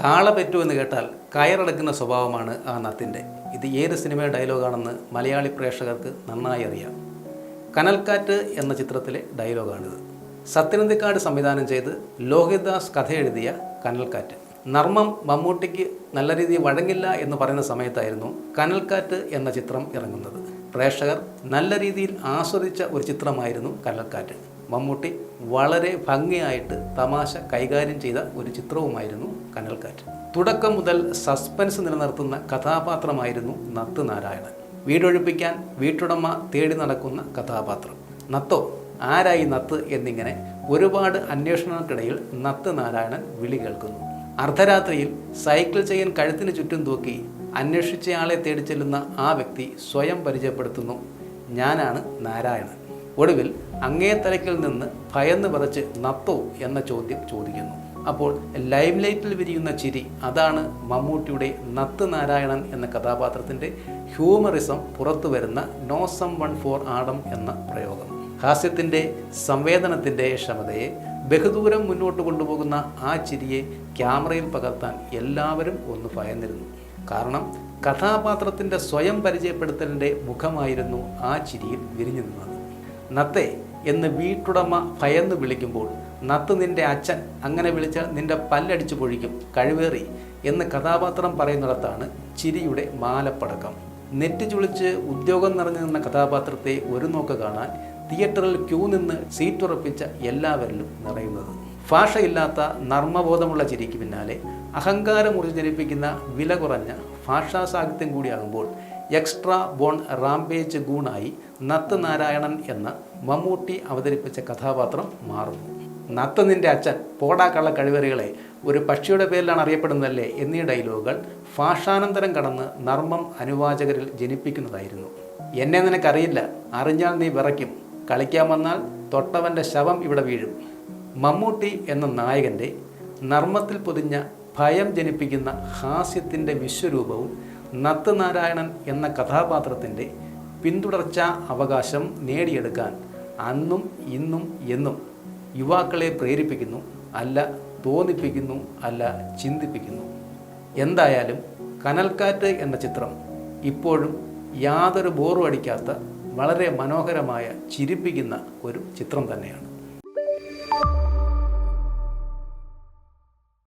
കാള പെറ്റു എന്ന് കേട്ടാൽ കയറടക്കുന്ന സ്വഭാവമാണ് ആ നത്തിൻ്റെ. ഇത് ഏത് സിനിമയുടെ ഡയലോഗാണെന്ന് മലയാളി പ്രേക്ഷകർക്ക് നന്നായി അറിയാം. കനൽക്കാറ്റ് എന്ന ചിത്രത്തിലെ ഡയലോഗാണിത്. സത്യനന്ദിക്കാട് സംവിധാനം ചെയ്ത് ലോഹിതദാസ് കഥ എഴുതിയ കനൽക്കാറ്റ്. നർമ്മം മമ്മൂട്ടിക്ക് നല്ല രീതിയിൽ വഴങ്ങില്ല എന്ന് പറയുന്ന സമയത്തായിരുന്നു കനൽക്കാറ്റ് എന്ന ചിത്രം ഇറങ്ങുന്നത്. പ്രേക്ഷകർ നല്ല രീതിയിൽ ആസ്വദിച്ച ഒരു ചിത്രമായിരുന്നു കനൽക്കാറ്റ്. മമ്മൂട്ടി വളരെ ഭംഗിയായിട്ട് തമാശ കൈകാര്യം ചെയ്ത ഒരു ചിത്രവുമായിരുന്നു കനൽക്കാറ്റ്. തുടക്കം മുതൽ സസ്പെൻസ് നിലനിർത്തുന്ന കഥാപാത്രമായിരുന്നു നത്ത് നാരായണൻ. വീടൊഴിപ്പിക്കാൻ വീട്ടുടമ തേടി നടക്കുന്ന കഥാപാത്രം. നത്തോ, ആരായി നത്ത് എന്നിങ്ങനെ ഒരുപാട് അന്വേഷണങ്ങൾക്കിടയിൽ നത്ത് നാരായണൻ വിളി കേൾക്കുന്നു. അർദ്ധരാത്രിയിൽ സൈക്കിൾ ചെയിൻ കഴുത്തിന് ചുറ്റും തൂക്കി അന്വേഷിച്ചയാളെ തേടി ചെല്ലുന്ന ആ വ്യക്തി സ്വയം പരിചയപ്പെടുത്തുന്നു, ഞാനാണ് നാരായണൻ. ഒടുവിൽ അങ്ങേ തലയ്ക്കിൽ നിന്ന് ഭയന്ന് പറച്ച് നത്തോ എന്ന ചോദ്യം ചോദിക്കുന്നു. അപ്പോൾ ലൈം ലൈറ്റിൽ വിരിയുന്ന ചിരി, അതാണ് മമ്മൂട്ടിയുടെ നത്ത് നാരായണൻ എന്ന കഥാപാത്രത്തിൻ്റെ ഹ്യൂമറിസം പുറത്തു വരുന്ന no some one for Adam എന്ന പ്രയോഗം. ഹാസ്യത്തിൻ്റെ സംവേദനത്തിൻ്റെ ക്ഷമതയെ ബഹുദൂരം മുന്നോട്ട് കൊണ്ടുപോകുന്ന ആ ചിരിയെ ക്യാമറയിൽ പകർത്താൻ എല്ലാവരും ഒന്ന് ഭയന്നിരുന്നു. കാരണം കഥാപാത്രത്തിൻ്റെ സ്വയം പരിചയപ്പെടുത്തലിൻ്റെ മുഖമായിരുന്നു ആ ചിരിയിൽ വിരിഞ്ഞു നിന്നത്. നത്തേ എന്ന് വീട്ടുടമ ഭയന്ന് വിളിക്കുമ്പോൾ, നത്ത് നിൻ്റെ അച്ഛൻ, അങ്ങനെ വിളിച്ചാൽ നിൻ്റെ പല്ലടിച്ചു പൊഴിക്കും, കഴിവേറി എന്ന് കഥാപാത്രം പറയുന്നിടത്താണ് ചിരിയുടെ മാലപ്പടക്കം. നെറ്റ് ചുളിച്ച് ഉദ്യോഗം നിറഞ്ഞു നിന്ന കഥാപാത്രത്തെ ഒരു നോക്ക് കാണാൻ തിയേറ്ററിൽ ക്യൂ നിന്ന് സീറ്റുറപ്പിച്ച എല്ലാവരിലും നിറയുന്നത്. ഭാഷയില്ലാത്ത നർമ്മബോധമുള്ള ചിരിക്ക് പിന്നാലെ അഹങ്കാരം ഉറിഞ്ഞിരിപ്പിക്കുന്ന വില കുറഞ്ഞ ഭാഷാ സാഹിത്യം കൂടിയാകുമ്പോൾ എക്സ്ട്രാ ബോൺ റാംപേജ് ഗൂണായി നത്ത് നാരായണൻ എന്ന മമ്മൂട്ടി അവതരിപ്പിച്ച കഥാപാത്രം മാറുന്നു. നത്ത് നിൻ്റെ അച്ഛൻ, പോടാ കള്ള കഴിവറികളെ, ഒരു പക്ഷിയുടെ പേരിലാണ് അറിയപ്പെടുന്നതല്ലേ എന്നീ ഡയലോഗുകൾ ഭാഷാനന്തരം കടന്ന് നർമ്മം അനുവാചകരിൽ ജനിപ്പിക്കുന്നതായിരുന്നു. എന്നെ നിനക്കറിയില്ല, അറിഞ്ഞാൽ നീ വിറയ്ക്കും, കളിക്കാൻ വന്നാൽ തൊട്ടവൻ്റെ ശവം ഇവിടെ വീഴും. മമ്മൂട്ടി എന്ന നായകൻ്റെ നർമ്മത്തിൽ പൊതിഞ്ഞ ഭയം ജനിപ്പിക്കുന്ന ഹാസ്യത്തിൻ്റെ വിശ്വരൂപവും നത്ത് നാരായണൻ എന്ന കഥാപാത്രത്തിൻ്റെ പിന്തുടർച്ചാ അവകാശം നേടിയെടുക്കാൻ അന്നും ഇന്നും എന്നും യുവാക്കളെ പ്രേരിപ്പിക്കുന്നു, അല്ല തോന്നിപ്പിക്കുന്നു, അല്ല ചിന്തിപ്പിക്കുന്നു. എന്തായാലും കനൽക്കാറ്റ് എന്ന ചിത്രം ഇപ്പോഴും യാതൊരു ബോറും അടിക്കാത്ത വളരെ മനോഹരമായ ചിരിപ്പിക്കുന്ന ഒരു ചിത്രം തന്നെയാണ്.